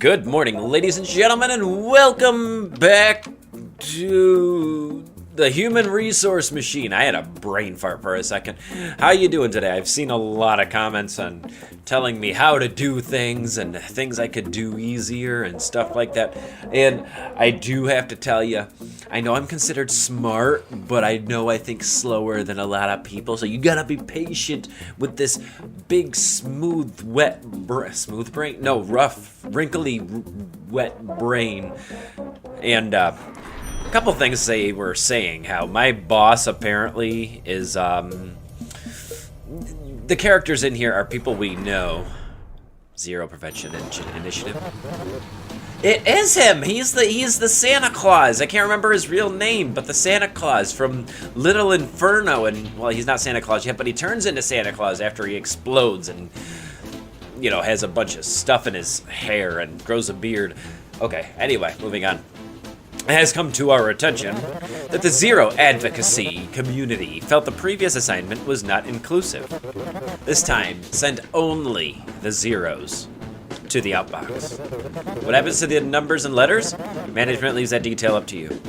Good morning, ladies and gentlemen, and welcome back to the Human Resource Machine. I had a brain fart for a second. How you doing today? I've seen a lot of comments on telling me how to do things and things I could do easier and stuff like that. And I do have to tell you, I know I'm considered smart, but I know I think slower than a lot of people. So you gotta be patient with this big, smooth, rough, wrinkly, wet brain. And a couple things they were saying, how my boss apparently is, the characters in here are people we know. Zero Prevention Initiative. It is him! He's the Santa Claus. I can't remember his real name, but the Santa Claus from Little Inferno. And, well, he's not Santa Claus yet, but he turns into Santa Claus after he explodes and, you know, has a bunch of stuff in his hair and grows a beard. Okay, anyway, moving on. It has come to our attention that the Zero advocacy community felt the previous assignment was not inclusive. This time, send only the zeros to the outbox. What happens to the numbers and letters? Management leaves that detail up to you.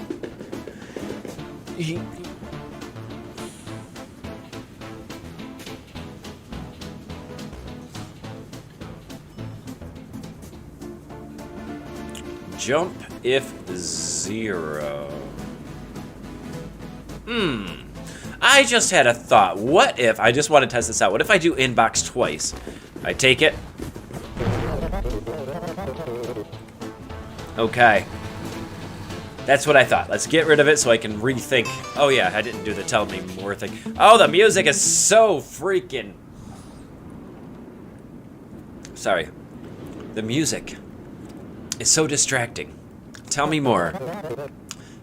Jump if zero. I just had a thought. What if, I just want to test this out. What if I do inbox twice? I take it. Okay. That's what I thought. Let's get rid of it so I can rethink. Oh yeah, I didn't do the tell me more thing. Oh, the music is so freaking... Sorry. The music is so distracting. Tell me more.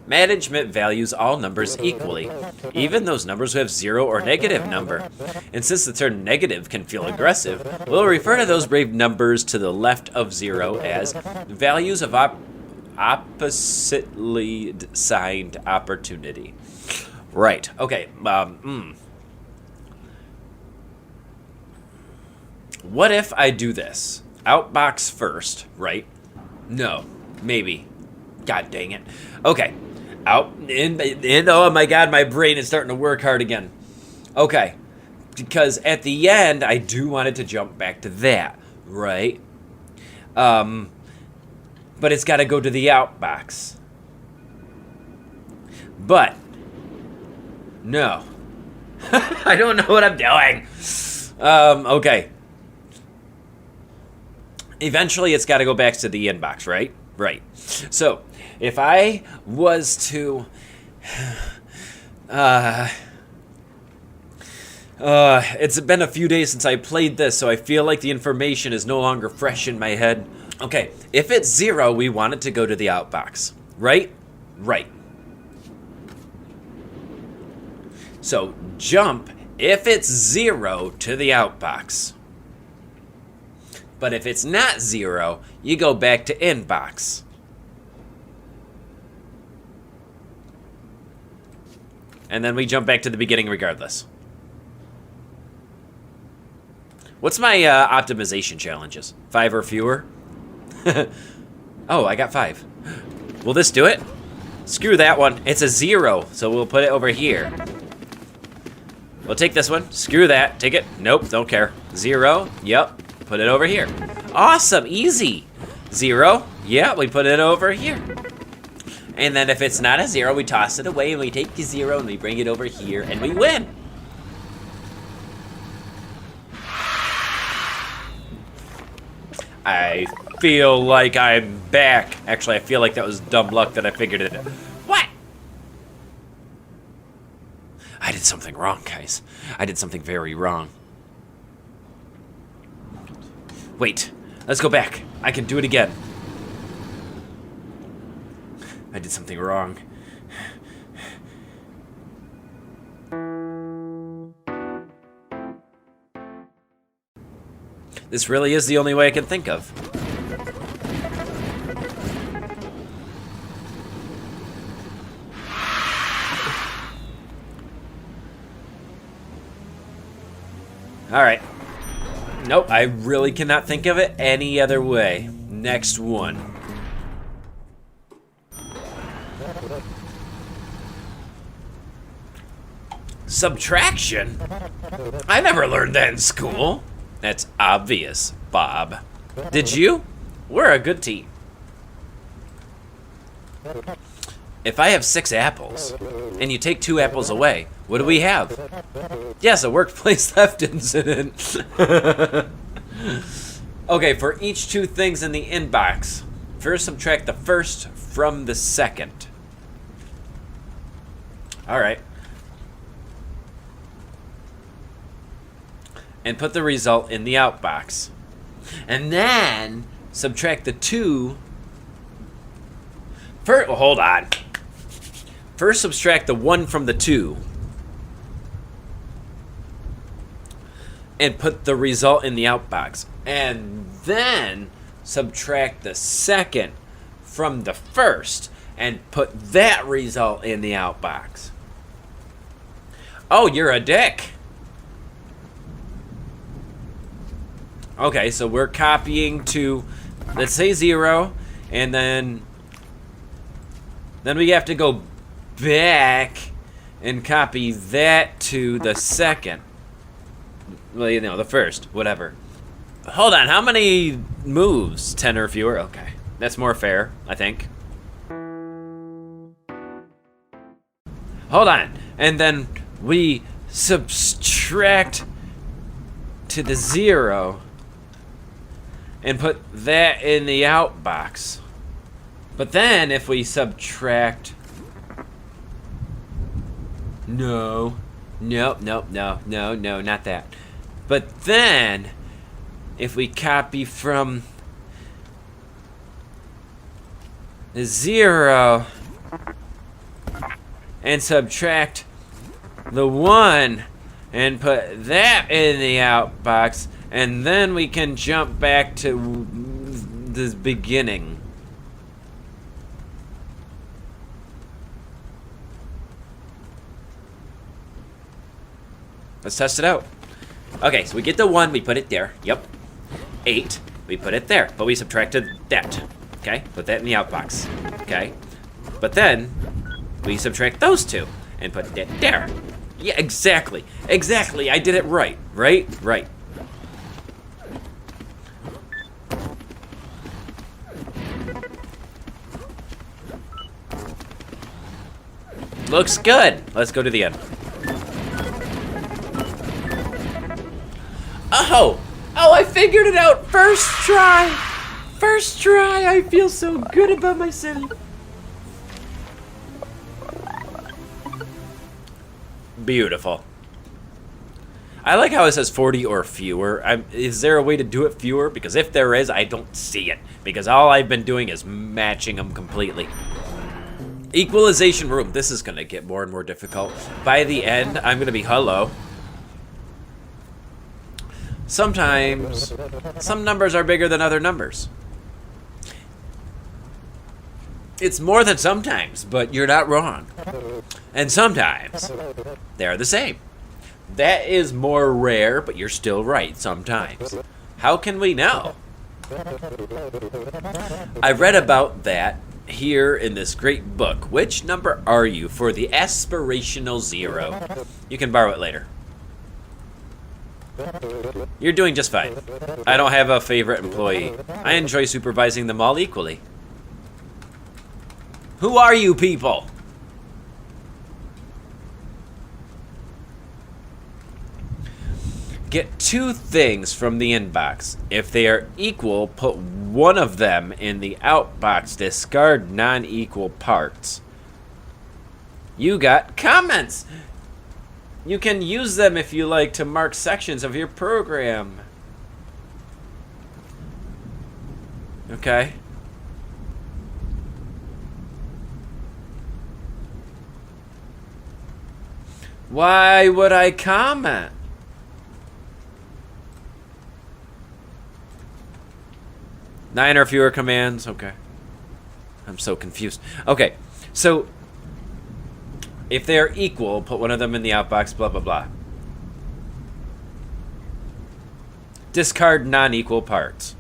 Management values all numbers equally, even those numbers who have zero or negative number. And since the term negative can feel aggressive, we'll refer to those brave numbers to the left of zero as values of oppositely signed opportunity. Right, okay, What if I do this? Outbox first, right? No, maybe. God dang it. Okay. Out, in, oh my god, my brain is starting to work hard again. Okay. Because at the end, I do want it to jump back to that, right? But it's got to go to the outbox. But, no. I don't know what I'm doing. Okay. Eventually, it's got to go back to the inbox, right? Right. So, if I was to... it's been a few days since I played this, so I feel like the information is no longer fresh in my head. Okay, if it's zero, we want it to go to the outbox, right? Right. So, jump if it's zero to the outbox. But if it's not zero, you go back to inbox. And then we jump back to the beginning regardless. What's my optimization challenges? 5 or fewer? Oh, I got 5. Will this do it? Screw that one. It's a 0, so we'll put it over here. We'll take this one. Screw that. Take it. Nope, don't care. 0. Yep. Put it over here. Awesome, easy. 0, yeah, we put it over here. And then if it's not a 0, we toss it away and we take the 0 and we bring it over here and we win. I feel like I'm back. Actually, I feel like that was dumb luck that I figured it out. What? I did something wrong, guys. I did something very wrong. Wait, let's go back. I can do it again. I did something wrong. This really is the only way I can think of. All right. Nope, I really cannot think of it any other way. next one. Subtraction? I never learned that in school. That's obvious, Bob. Did you? We're a good team. If I have 6 apples, and you take 2 apples away, what do we have? Yes, a workplace theft incident. Okay, for each 2 things in the inbox, first subtract the first from the second. Alright. And put the result in the outbox. And then subtract the 2. First, well, hold on. First subtract the 1 from the 2. And put the result in the outbox. And then subtract the second from the first. And put that result in the outbox. Oh, you're a dick. Okay, so we're copying to, let's say 0, and then we have to go back and copy that to the second. Well, you know, the first, whatever. Hold on, how many moves? 10 or fewer? Okay, that's more fair, I think. Hold on, and then we subtract to the 0 and put that in the outbox. But then if we subtract... No, not that. But then if we copy from the 0 and subtract the 1 and put that in the outbox, and then we can jump back to the beginning. Let's test it out. Okay, so we get the 1, we put it there. Yep. 8, we put it there, but we subtracted that. Okay, put that in the outbox. Okay, but then we subtract those 2 and put that there. Yeah, exactly. Exactly, I did it right. Right? Looks good. Let's go to the end. Oh, I figured it out first try. First try, I feel so good about myself. Beautiful. I like how it says 40 or fewer. Is there a way to do it fewer? Because if there is, I don't see it. Because all I've been doing is matching them completely. Equalization room. This is going to get more and more difficult. By the end, I'm going to be hello. Sometimes, some numbers are bigger than other numbers. It's more than sometimes, but you're not wrong. And sometimes, they're the same. That is more rare, but you're still right sometimes. How can we know? I read about that here in this great book. Which number are you for the aspirational 0? You can borrow it later. You're doing just fine. I don't have a favorite employee. I enjoy supervising them all equally. Who are you people? Get 2 things from the inbox. If they are equal, put one of them in the outbox. Discard non-equal parts. You got comments. You can use them if you like to mark sections of your program. Okay. Why would I comment? Nine or fewer commands. Okay. I'm so confused. Okay. So if they are equal, put one of them in the outbox, blah, blah, blah. Discard non-equal parts.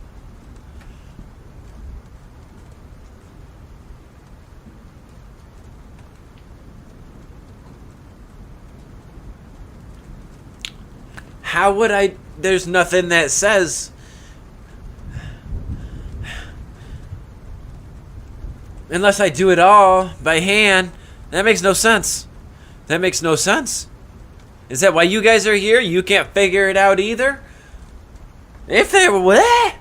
How would I? There's nothing that says. Unless I do it all by hand. That makes no sense. That makes no sense. Is that why you guys are here? You can't figure it out either? If they were what?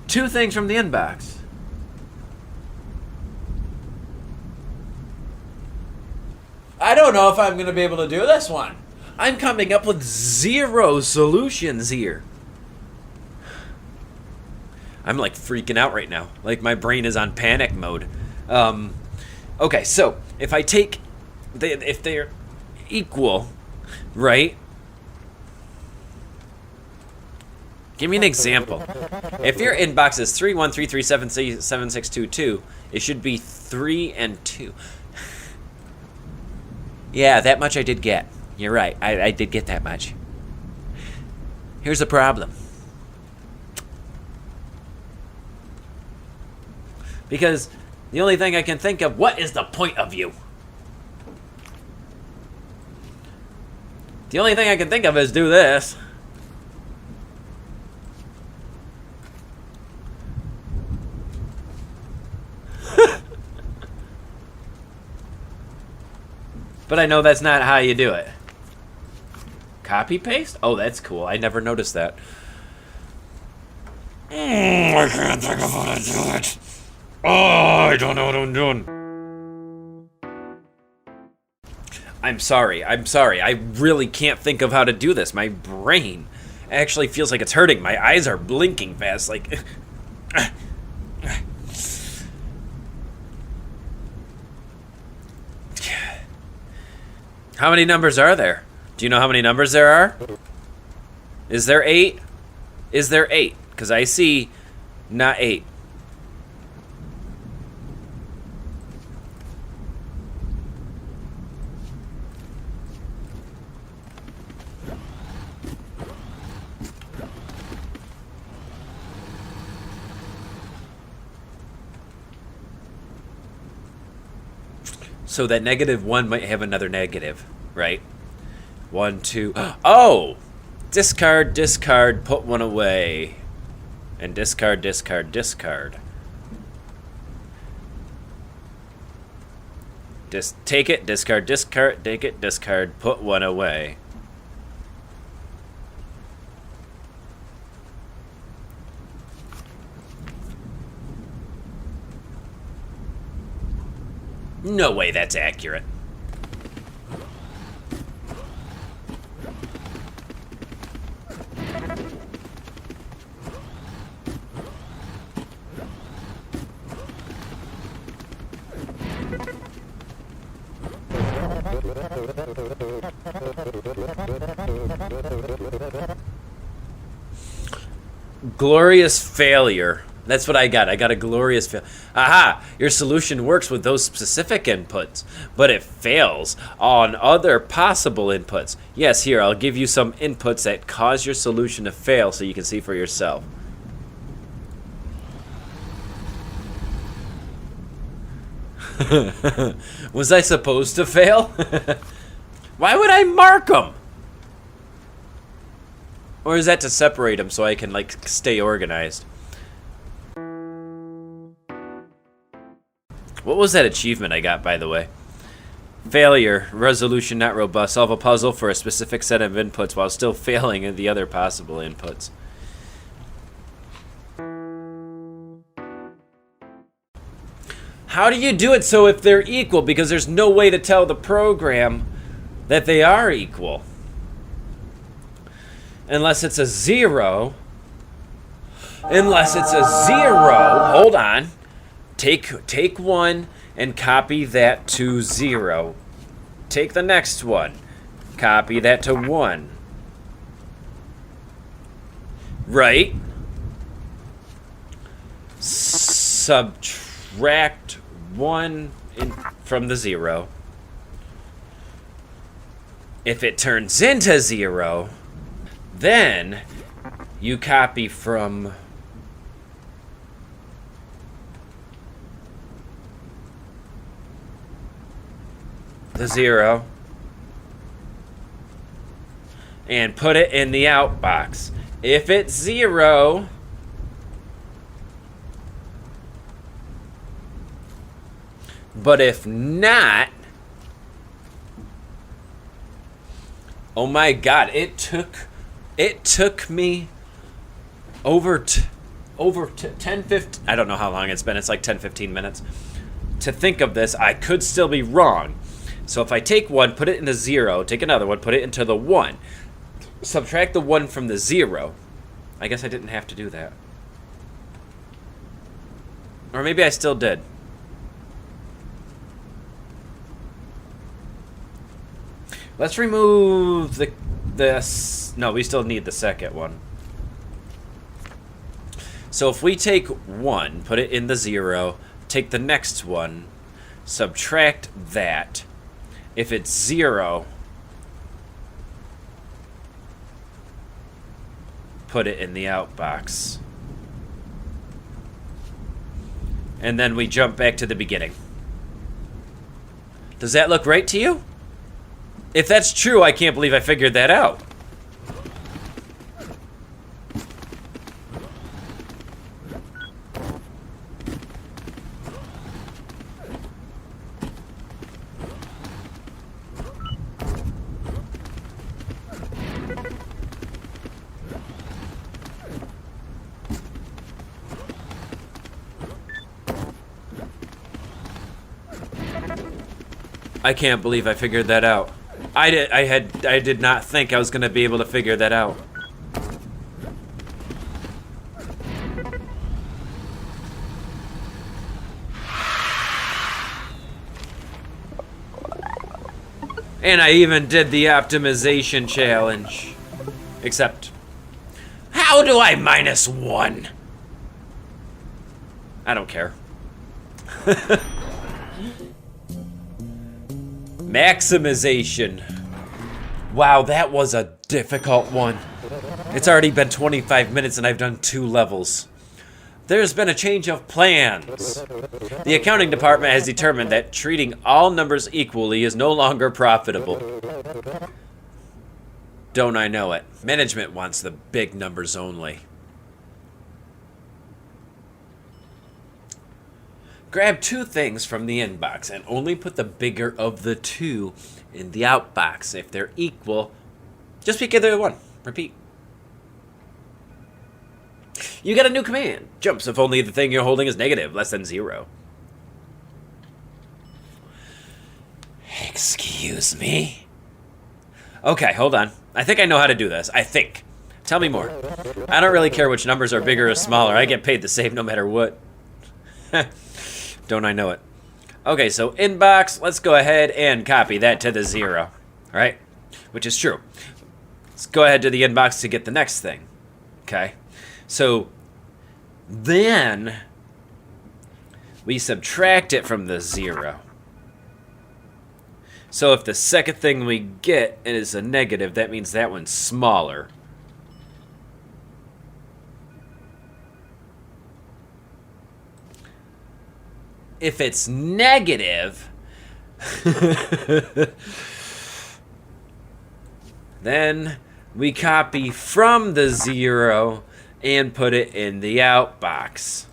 Two things from the inbox. I don't know if I'm going to be able to do this one. I'm coming up with zero solutions here. I'm like freaking out right now. Like my brain is on panic mode. Okay, so if I take, if they're equal, right? Give me an example. If your inbox is 313377622, it should be 3 and 2. Yeah, that much I did get. You're right. I did get that much. Here's the problem. Because the only thing I can think of, what is the point of you? The only thing I can think of is do this. But I know that's not how you do it. Copy paste? Oh, that's cool. I never noticed that. I can't think of how to do it. Oh, I don't know what I'm doing. I'm sorry. I really can't think of how to do this. My brain actually feels like it's hurting. My eyes are blinking fast. Like... How many numbers are there? Do you know how many numbers there are? Is there 8? Is there 8? Because I see not 8. So that -1 might have another negative, right? 1, 2. Oh! Discard, discard, put one away. And discard, discard, discard. Take it, discard, discard, take it, discard, put one away. No way that's accurate. Glorious failure. That's what I got. I got a glorious fail. Aha! Your solution works with those specific inputs, but it fails on other possible inputs. Yes, here, I'll give you some inputs that cause your solution to fail so you can see for yourself. Was I supposed to fail? Why would I mark them? Or is that to separate them so I can, like, stay organized? What was that achievement I got, by the way? Failure. Resolution not robust. Solve a puzzle for a specific set of inputs while still failing in the other possible inputs. How do you do it so if they're equal? Because there's no way to tell the program that they are equal. Unless it's a 0. Unless it's a 0. Hold on. Take one and copy that to 0. Take the next one. Copy that to 1. Right? Subtract 1 from the 0. If it turns into 0, then you copy from the 0 and put it in the outbox. If it's 0, but if not, oh my god, it took me over 10, 15, I don't know how long it's been, it's like 10, 15 minutes, to think of this. I could still be wrong. So if I take 1, put it in the 0, take another one, put it into the 1, subtract the 1 from the 0. I guess I didn't have to do that. Or maybe I still did. Let's remove this. No, we still need the second one. So if we take 1, put it in the 0, take the next one, subtract that. If it's 0, put it in the outbox. And then we jump back to the beginning. Does that look right to you? If that's true, I can't believe I figured that out. I can't believe I figured that out. I did not think I was going to be able to figure that out. And I even did the optimization challenge. Except, how do I -1? I don't care. Maximization. Wow, that was a difficult one. It's already been 25 minutes and I've done 2 levels. There's been a change of plans. The accounting department has determined that treating all numbers equally is no longer profitable. Don't I know it? Management wants the big numbers only. Grab 2 things from the inbox and only put the bigger of the 2 in the outbox. If they're equal, just pick either one. Repeat. You get a new command. Jumps if only the thing you're holding is negative, less than 0. Excuse me? Okay, hold on. I think I know how to do this. I think. Tell me more. I don't really care which numbers are bigger or smaller. I get paid the same no matter what. Don't I know it? Okay, so inbox, let's go ahead and copy that to the 0. Alright? Which is true. Let's go ahead to the inbox to get the next thing. Okay? So, then, we subtract it from the 0. So if the second thing we get is a negative, that means that one's smaller. If it's negative, then we copy from the 0 and put it in the outbox.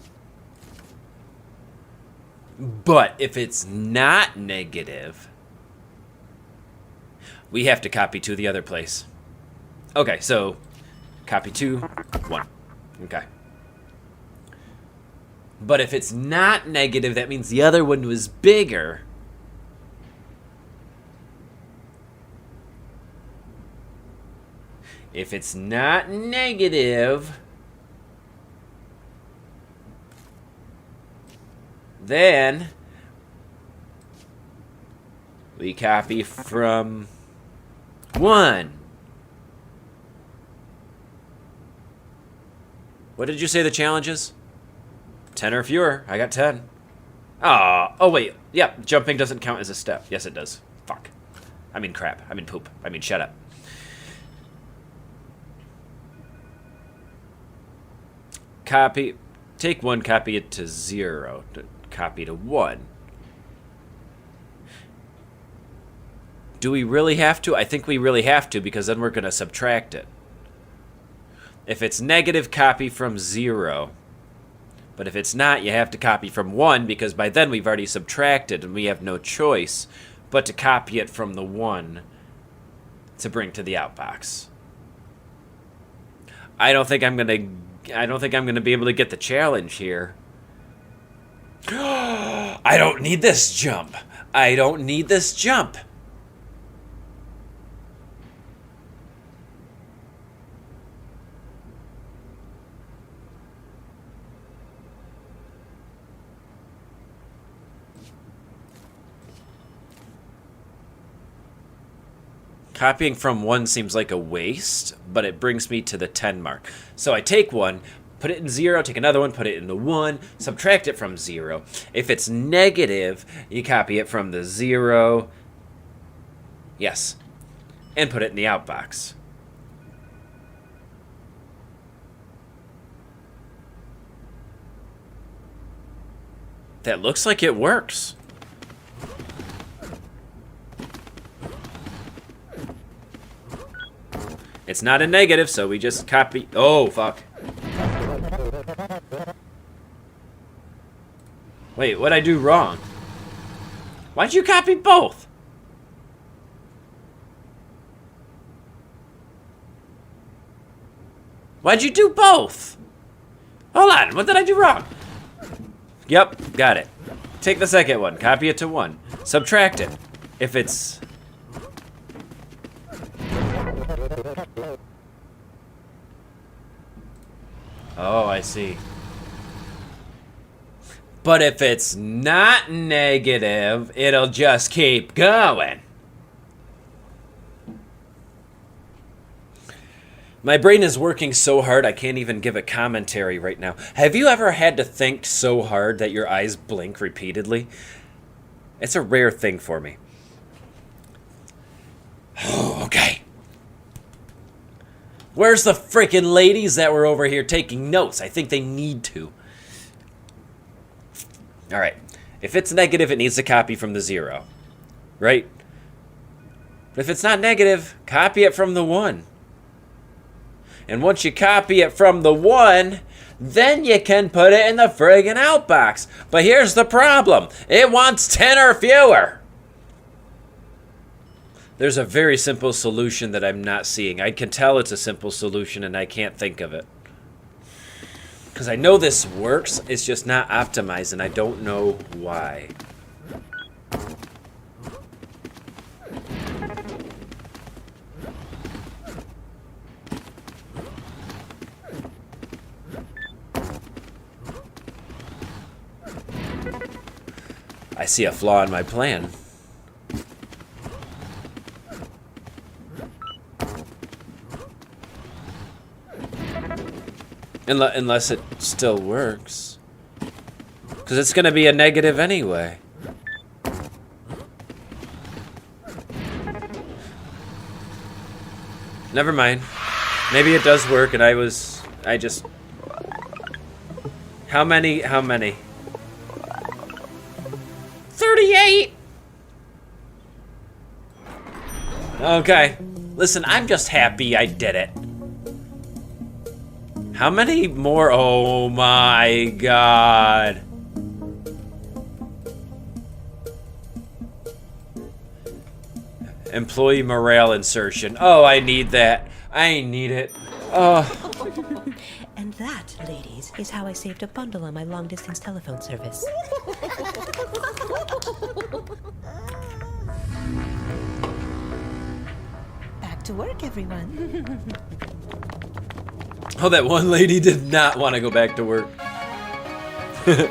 But if it's not negative, we have to copy to the other place. Okay, so copy 2, 1. Okay. But if it's not negative, that means the other one was bigger. If it's not negative, then we copy from 1. What did you say the challenge is? 10 or fewer. I got 10. Oh, wait. Yep, jumping doesn't count as a step. Yes, it does. Fuck. I mean crap. I mean poop. I mean shut up. Copy. Take 1, copy it to 0. Copy to 1. Do we really have to? I think we really have to, because then we're going to subtract it. If it's negative, copy from 0. But if it's not, you have to copy from 1, because by then we've already subtracted and we have no choice but to copy it from the 1 to bring to the outbox. I don't think I'm gonna be able to get the challenge here. I don't need this jump. I don't need this jump. Copying from 1 seems like a waste, but it brings me to the 10 mark. So I take 1, put it in 0, take another one, put it in the 1, subtract it from 0. If it's negative, you copy it from the 0. Yes. And put it in the outbox. That looks like it works. It's not a negative, so we just copy... Oh, fuck. Wait, what'd I do wrong? Why'd you copy both? Why'd you do both? Hold on, what did I do wrong? Yep, got it. Take the second one, copy it to 1. Subtract it. If it's... Oh, I see. But if it's not negative, it'll just keep going. My brain is working so hard I can't even give a commentary right now. Have you ever had to think so hard that your eyes blink repeatedly? It's a rare thing for me. Oh, okay. Where's the freaking ladies that were over here taking notes? I think they need to. All right. If it's negative, it needs to copy from the 0. Right? But if it's not negative, copy it from the 1. And once you copy it from the 1, then you can put it in the friggin' outbox. But here's the problem. It wants 10 or fewer. There's a very simple solution that I'm not seeing. I can tell it's a simple solution and I can't think of it. Because I know this works, it's just not optimized and I don't know why. I see a flaw in my plan. Unless it still works. Because it's going to be a negative anyway. Never mind. Maybe it does work and I just... How many? 38! Okay. Listen, I'm just happy I did it. How many more? Oh my god. Employee morale insertion. Oh, I need that. I need it. Oh. And that, ladies, is how I saved a bundle on my long-distance telephone service. Back to work, everyone. Oh, that one lady did not want to go back to work. A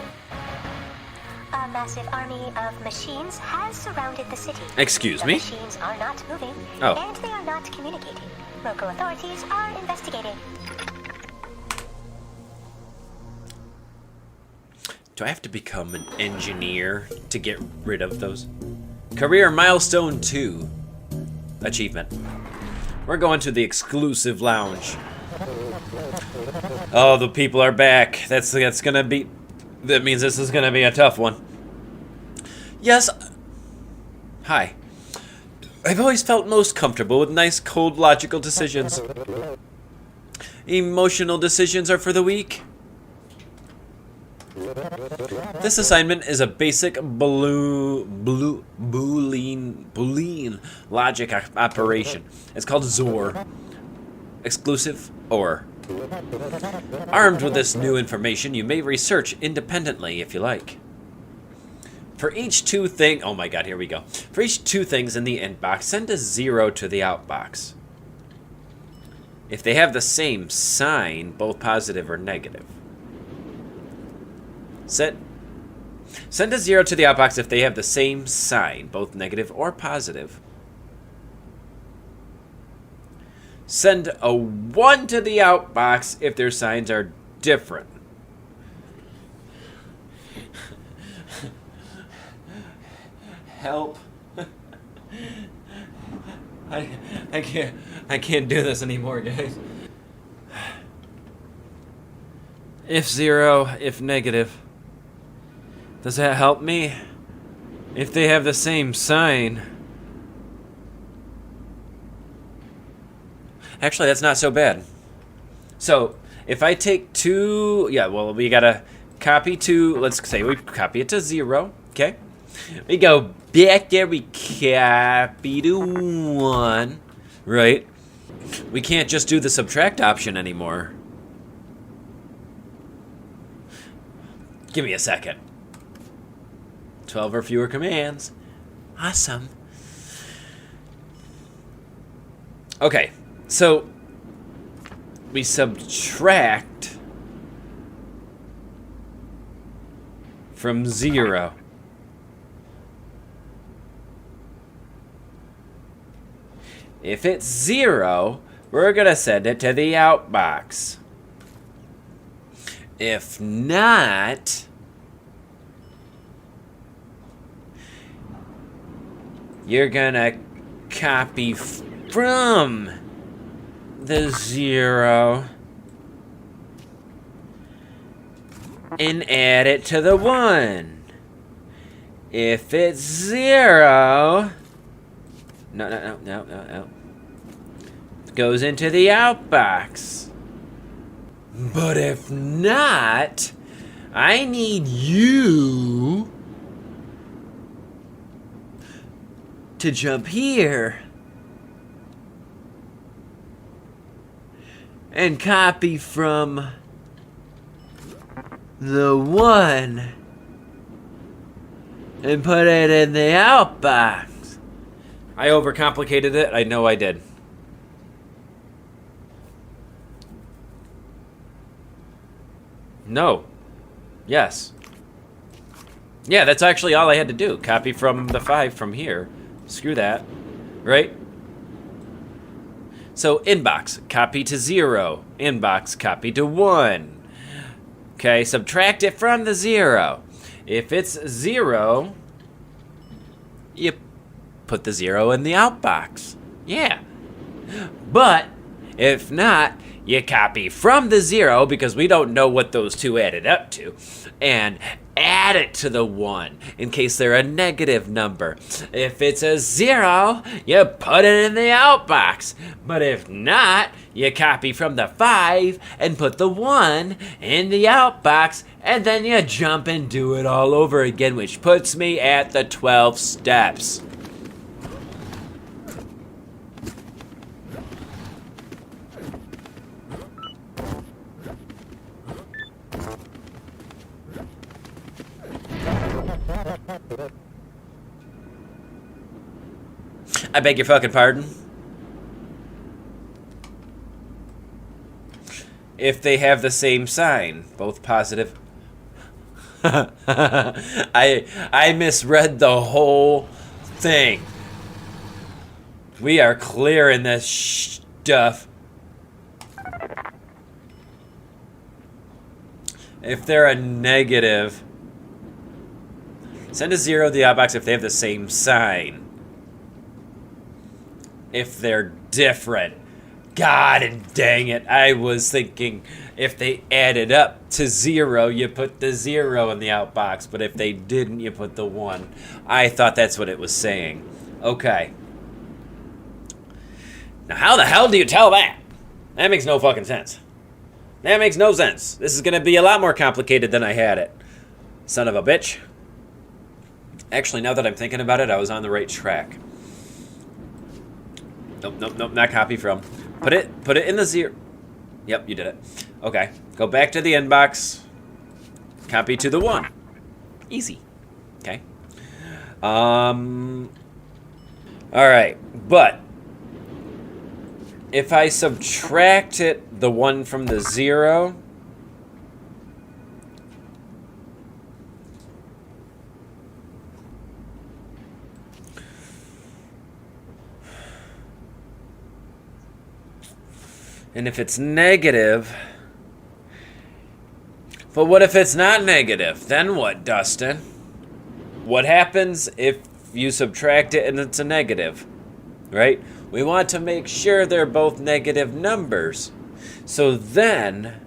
massive army of machines has surrounded the city. Excuse me? The machines are not moving, Oh. and they are not communicating. Local authorities are investigating. Do I have to become an engineer to get rid of those? Career milestone 2. Achievement. We're going to the exclusive lounge. Oh, the people are back. That's gonna be... That means this is gonna be a tough one. Yes. Hi. I've always felt most comfortable with nice, cold, logical decisions. Emotional decisions are for the weak. This assignment is a basic Boolean logic operation. It's called XOR. Exclusive OR. Armed with this new information, you may research independently if you like. For each oh my god, here we go. For each 2 things in the inbox, send a 0 to the outbox. If they have the same sign, both positive or negative. Send a 0 to the outbox if they have the same sign, both negative or positive. Send a 1 to the outbox if their signs are different. Help. I can't do this anymore, guys. If 0, if negative. Does that help me? If they have the same sign. Actually, that's not so bad. So, if I take 2, yeah, well, we gotta copy 2, let's say we copy it to 0, okay? We go back there, we copy to 1, right? We can't just do the subtract option anymore. Give me a second. 12 or fewer commands. Awesome. Okay, so we subtract from 0. If it's 0, we're going to send it to the outbox. If not, you're going to copy from the 0 and add it to the 1. If it's 0... No. Goes into the outbox. But if not, I need you to jump here and copy from the 1 and put it in the outbox. I overcomplicated it. I know I did. No. Yes. Yeah, that's actually all I had to do. Copy from the 5 from here. Screw that. Right? So, inbox, copy to 0. Inbox, copy to 1. Okay, subtract it from the 0. If it's 0, you put the 0 in the outbox. Yeah. But if not, you copy from the 0, because we don't know what those 2 added up to, and add it to the 1 in case they're a negative number. If it's a 0, you put it in the outbox. But if not, you copy from the 5 and put the 1 in the outbox, and then you jump and do it all over again, which puts me at the 12 steps. I beg your fucking pardon? If they have the same sign, both positive. I misread the whole thing. We are clear in this stuff. If they're a negative, send a 0 to the outbox if they have the same sign. If they're different. God dang it. I was thinking if they added up to 0, you put the 0 in the outbox. But if they didn't, you put the 1. I thought that's what it was saying. Okay. Now, how the hell do you tell that? That makes no fucking sense. That makes no sense. This is going to be a lot more complicated than I had it. Son of a bitch. Actually, now that I'm thinking about it, I was on the right track. Nope, not copy from. Put it in the 0. Yep, you did it. Okay, go back to the inbox. Copy to the 1. Easy. Okay. All right, but if I subtract the 1 from the 0, and if it's negative, but what if it's not negative? Then what, Dustin? What happens if you subtract it and it's a negative, right? We want to make sure they're both negative numbers. So then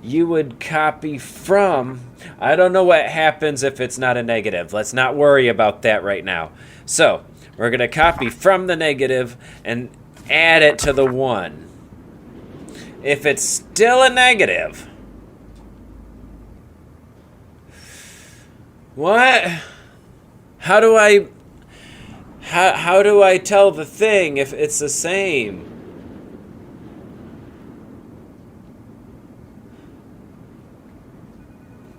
you would copy from, I don't know what happens if it's not a negative. Let's not worry about that right now. So we're going to copy from the negative and add it to the 1. If it's still a negative, what? How do I tell the thing if it's the same?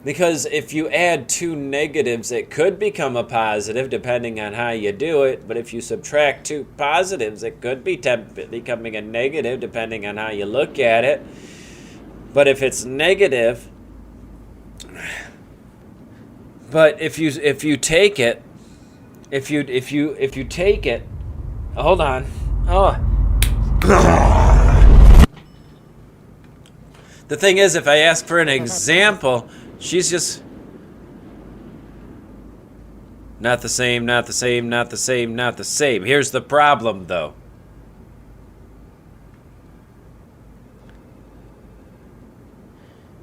Because if you add 2 negatives, it could become a positive depending on how you do it. But if you subtract 2 positives, it could be becoming a negative depending on how you look at it. But if it's negative, but if you take it, if you take it, hold on. Oh. The thing is, if I ask for an example, she's just not the same, not the same, not the same, not the same. Here's the problem, though.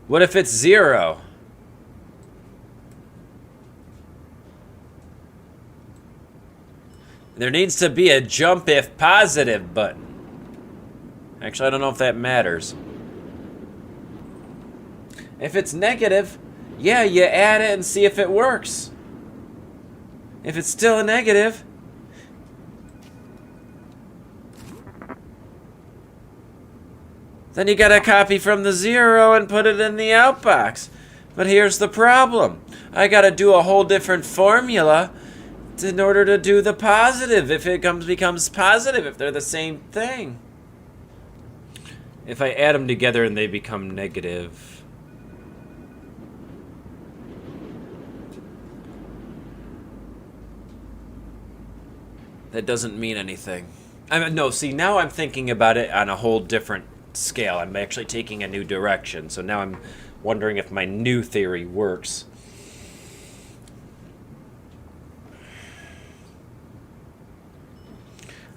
What if it's 0? There needs to be a jump if positive button. Actually, I don't know if that matters. If it's negative, yeah, you add it and see if it works. If it's still a negative, then you gotta copy from the 0 and put it in the outbox. But here's the problem. I gotta do a whole different formula in order to do the positive if it becomes positive, if they're the same thing. If I add them together and they become negative, that doesn't mean anything. No, see, now I'm thinking about it on a whole different scale. I'm actually taking a new direction. So now I'm wondering if my new theory works.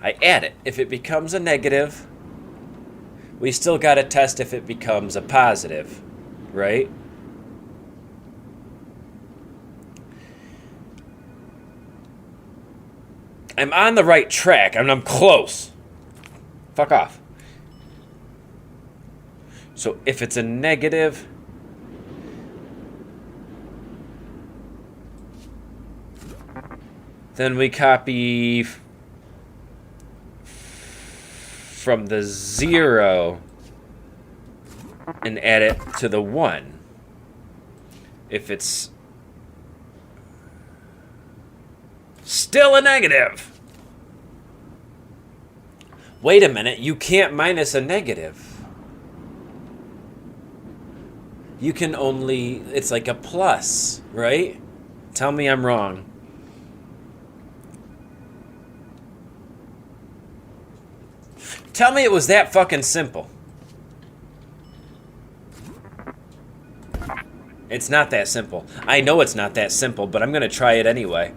I add it. If it becomes a negative, we still got to test if it becomes a positive, right? I'm on the right track. I'm close. Fuck off. So if it's a negative, then we copy from the 0 and add it to the 1. If it's still a negative. Wait a minute, you can't minus a negative. You can only, it's like a plus, right? Tell me I'm wrong. Tell me it was that fucking simple. It's not that simple. I know it's not that simple, but I'm gonna try it anyway.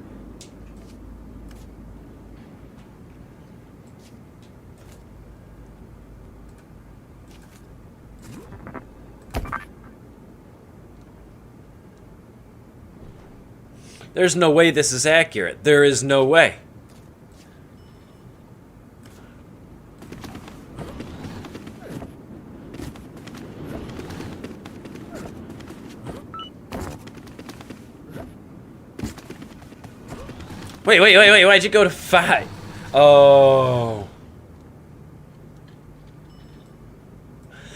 There's no way this is accurate. There is no way. Wait, why'd you go to 5? Oh.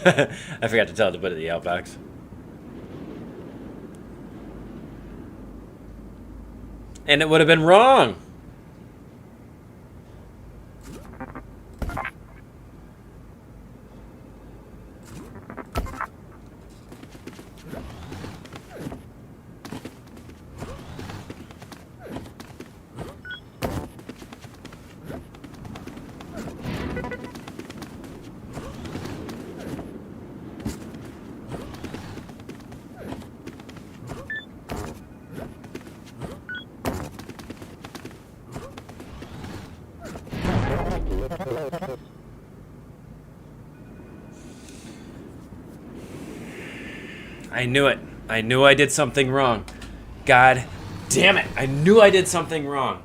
I forgot to tell it to put it in the outbox. And it would have been wrong. I knew it. I knew I did something wrong. God damn it. I knew I did something wrong.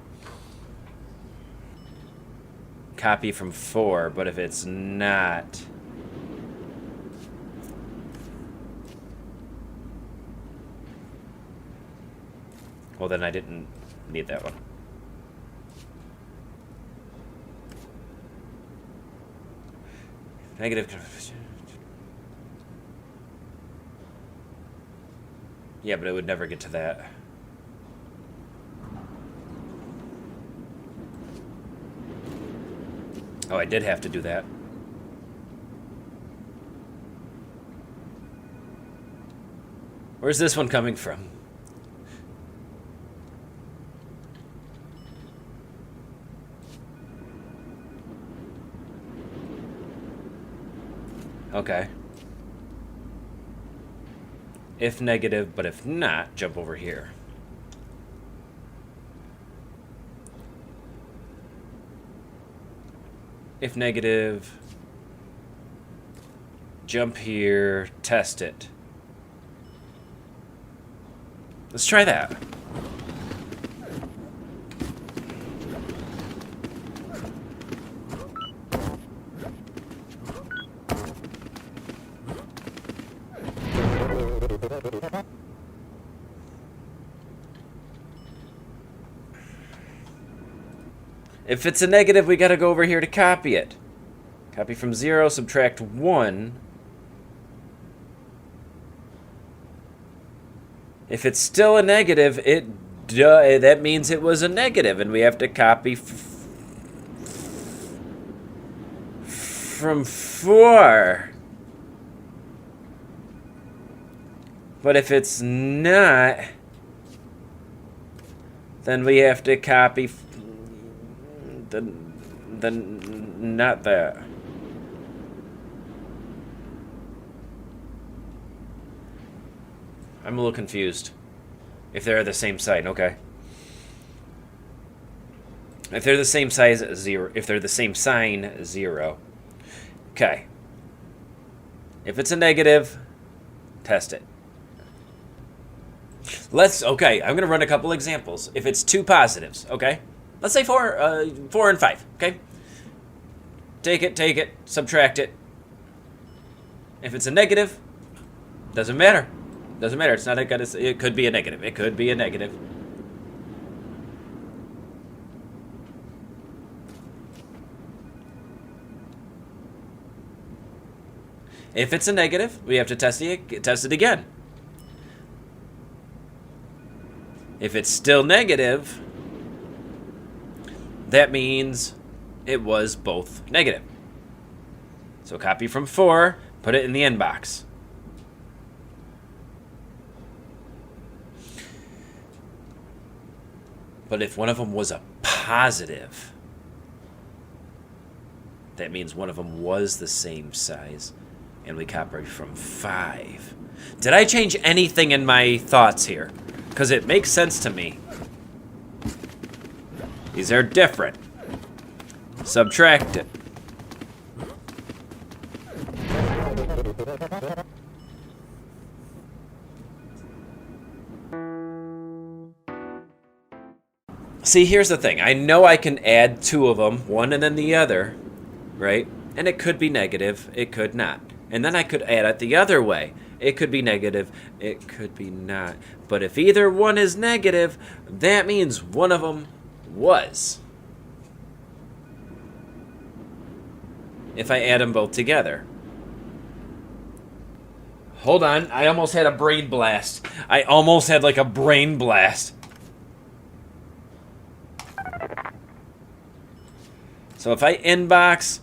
Copy from 4, but if it's not... Well, then I didn't need that one. Negative... Yeah, but it would never get to that. Oh, I did have to do that. Where's this one coming from? Okay. If negative, but if not, jump over here. If negative, jump here, test it. Let's try that. If it's a negative, we gotta go over here to copy it. Copy from 0, subtract 1. If it's still a negative, that means it was a negative, and we have to copy from 4. But if it's not, then we have to copy not that. I'm a little confused. If they're the same sign, okay. If they're the same size, 0. If they're the same sign, 0. Okay. If it's a negative, test it. Okay, I'm gonna run a couple examples. If it's 2 positives, okay? Let's say 4 and 5, okay? Take it, subtract it. If it's a negative, doesn't matter. Doesn't matter. It's not it could be a negative. It could be a negative. If it's a negative, we have to test it again. If it's still negative, that means it was both negative. So copy from 4, put it in the inbox. But if one of them was a positive, that means one of them was the same size, and we copy from 5. Did I change anything in my thoughts here? Because it makes sense to me. These are different. Subtract it. See, here's the thing. I know I can add 2 of them, one and then the other, right? And it could be negative, it could not. And then I could add it the other way. It could be negative, it could be not. But if either one is negative, that means one of them was if I add them both together. Hold on, I almost had a brain blast. I almost had like a brain blast. So if I inbox,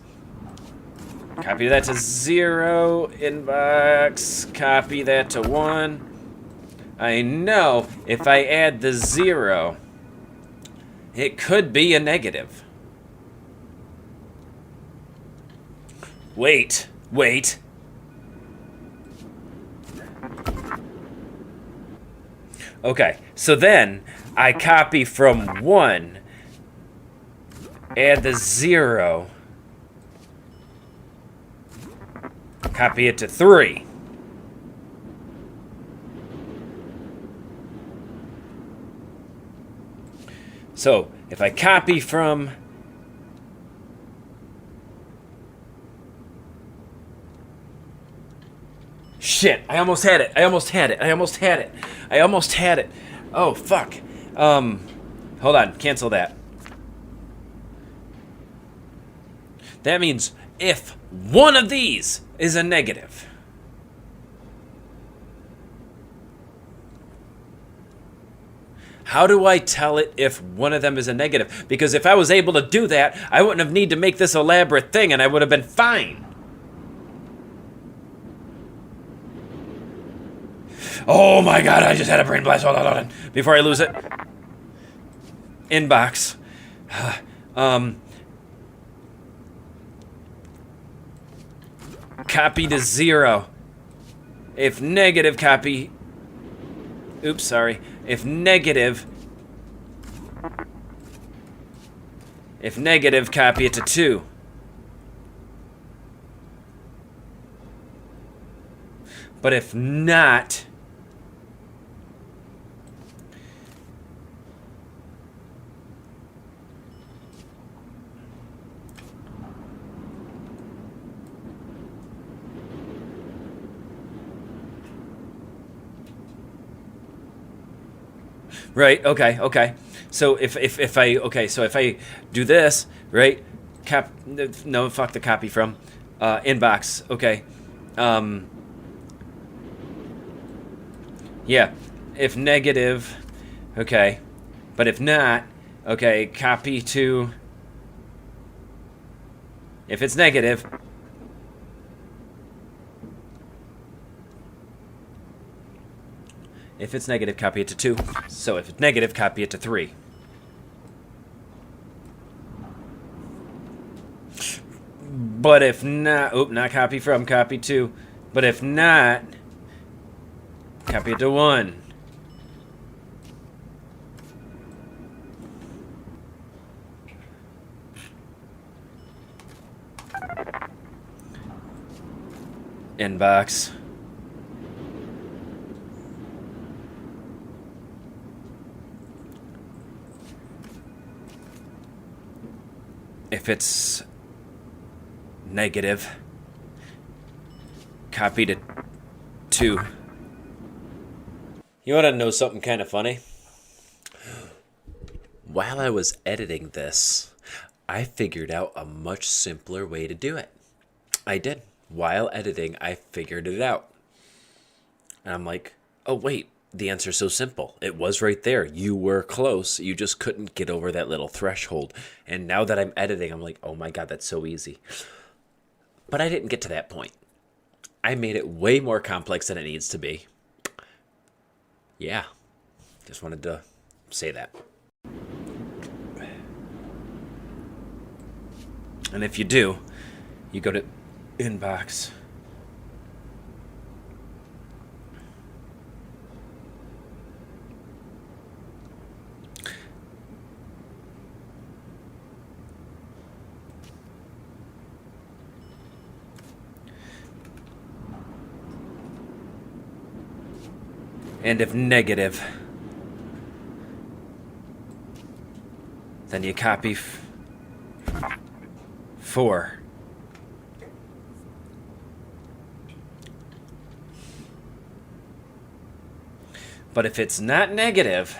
copy that to 0, inbox, copy that to 1. I know if I add the 0, it could be a negative. Wait. Okay, so then I copy from 1, add the 0, copy it to 3. So if I copy from shit, I almost had it. Oh, fuck. Hold on. Cancel that. That means if one of these is a negative, how do I tell it if one of them is a negative? Because if I was able to do that, I wouldn't have need to make this elaborate thing and I would have been fine. Oh my god, I just had a brain blast. Hold on. Before I lose it. Inbox. Copy to 0. If negative, copy. Oops, sorry. If negative, copy it to 2. But if not, right, okay. So if I do this, right? No, fuck the copy from inbox. Okay. Yeah. If negative, okay. But if not, okay, copy to if it's negative, copy it to 2. So if it's negative, copy it to 3. But if not, not copy from, copy to. But if not, copy it to 1. Inbox. If it's negative, copy to 2. You want to know something kind of funny? While I was editing this, I figured out a much simpler way to do it. I did. While editing, I figured it out. And I'm like, oh, wait, the answer's so simple. It was right there. You were close. You just couldn't get over that little threshold. And now that I'm editing, I'm like, oh my God, that's so easy. But I didn't get to that point. I made it way more complex than it needs to be. Yeah, just wanted to say that. And if you do, you go to inbox. And if negative, then you copy 4. But if it's not negative,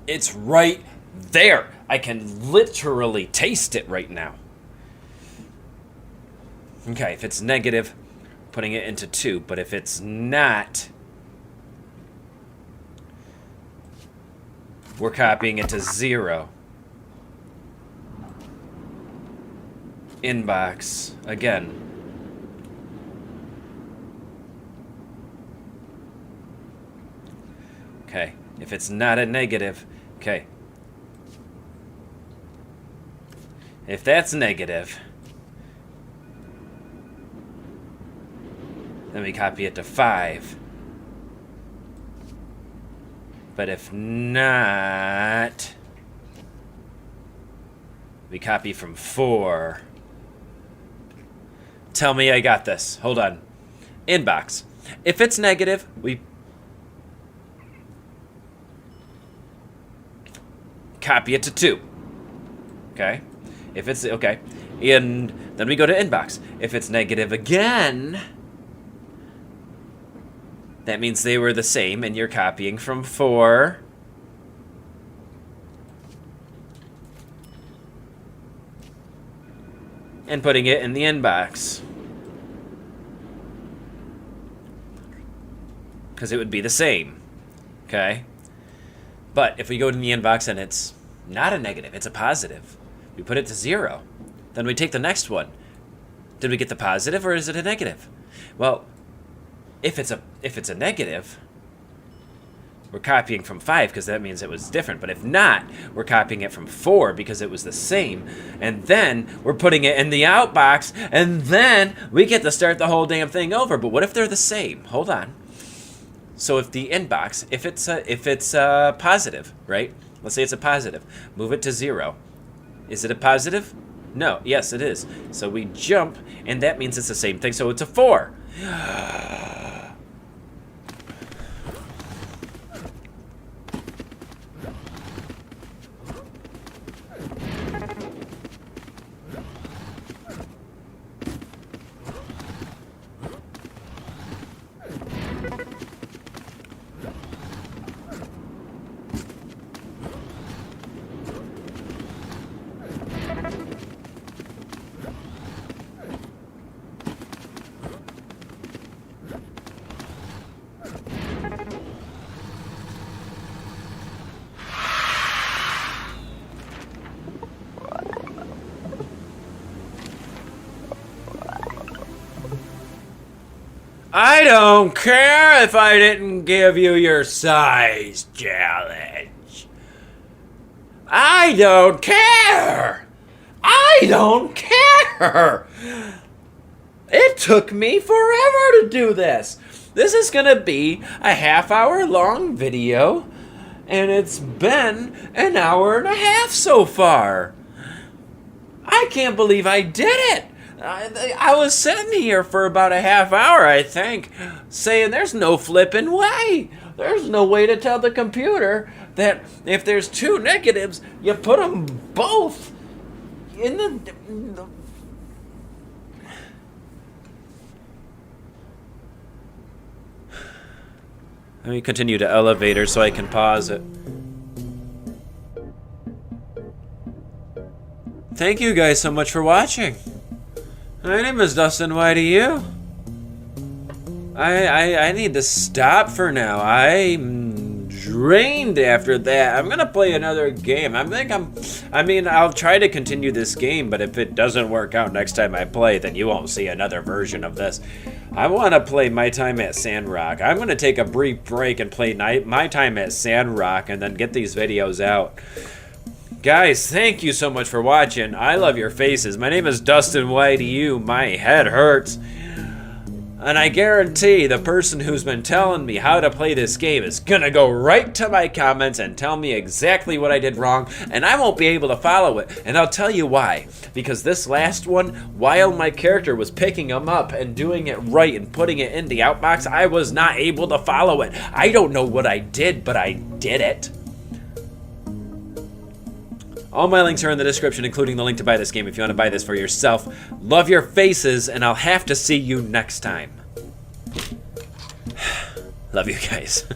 It's right there. I can literally taste it right now. Okay, if it's negative, putting it into 2. But if it's not, we're copying it to 0. Inbox again. Okay, if it's not a negative, okay. If that's negative, then we copy it to 5. But if not, we copy from 4. Tell me I got this. Hold on. Inbox. If it's negative, we copy it to 2. Okay? If it's okay. And then we go to inbox. If it's negative again, that means they were the same and you're copying from 4. And putting it in the inbox. Because it would be the same. Okay? But if we go to the inbox and it's not a negative, it's a positive, we put it to 0. Then we take the next one. Did we get the positive or is it a negative? Well, if it's a negative, we're copying from 5 because that means it was different. But if not, we're copying it from 4 because it was the same. And then we're putting it in the outbox, and then we get to start the whole damn thing over. But what if they're the same? Hold on. So if the inbox, if it's positive, right? Let's say it's a positive. Move it to 0. Is it a positive? No. Yes, it is. So we jump, and that means it's the same thing. So it's a 4. I don't care if I didn't give you your size challenge. I don't care. I don't care. It took me forever to do this. This is gonna be a half-hour long video, and it's been an hour and a half so far. I can't believe I did it. I was sitting here for about a half hour, I think, saying there's no flipping way. There's no way to tell the computer that if there's 2 negatives, you put them both in the Let me continue to elevator so I can pause it. Thank you guys so much for watching. My name is DustinYDU. I need to stop for now. I'm drained after that. I'm gonna play another game. I mean, I'll try to continue this game, but if it doesn't work out next time I play, then you won't see another version of this. I want to play My Time at Sandrock. I'm gonna take a brief break and play My Time at Sandrock and then get these videos out. Guys, thank you so much for watching. I love your faces. My name is DustinYDU. My head hurts. And I guarantee the person who's been telling me how to play this game is gonna go right to my comments and tell me exactly what I did wrong, and I won't be able to follow it. And I'll tell you why. Because this last one, while my character was picking them up and doing it right and putting it in the outbox, I was not able to follow it. I don't know what I did, but I did it. All my links are in the description, including the link to buy this game if you want to buy this for yourself. Love your faces, and I'll have to see you next time. Love you guys.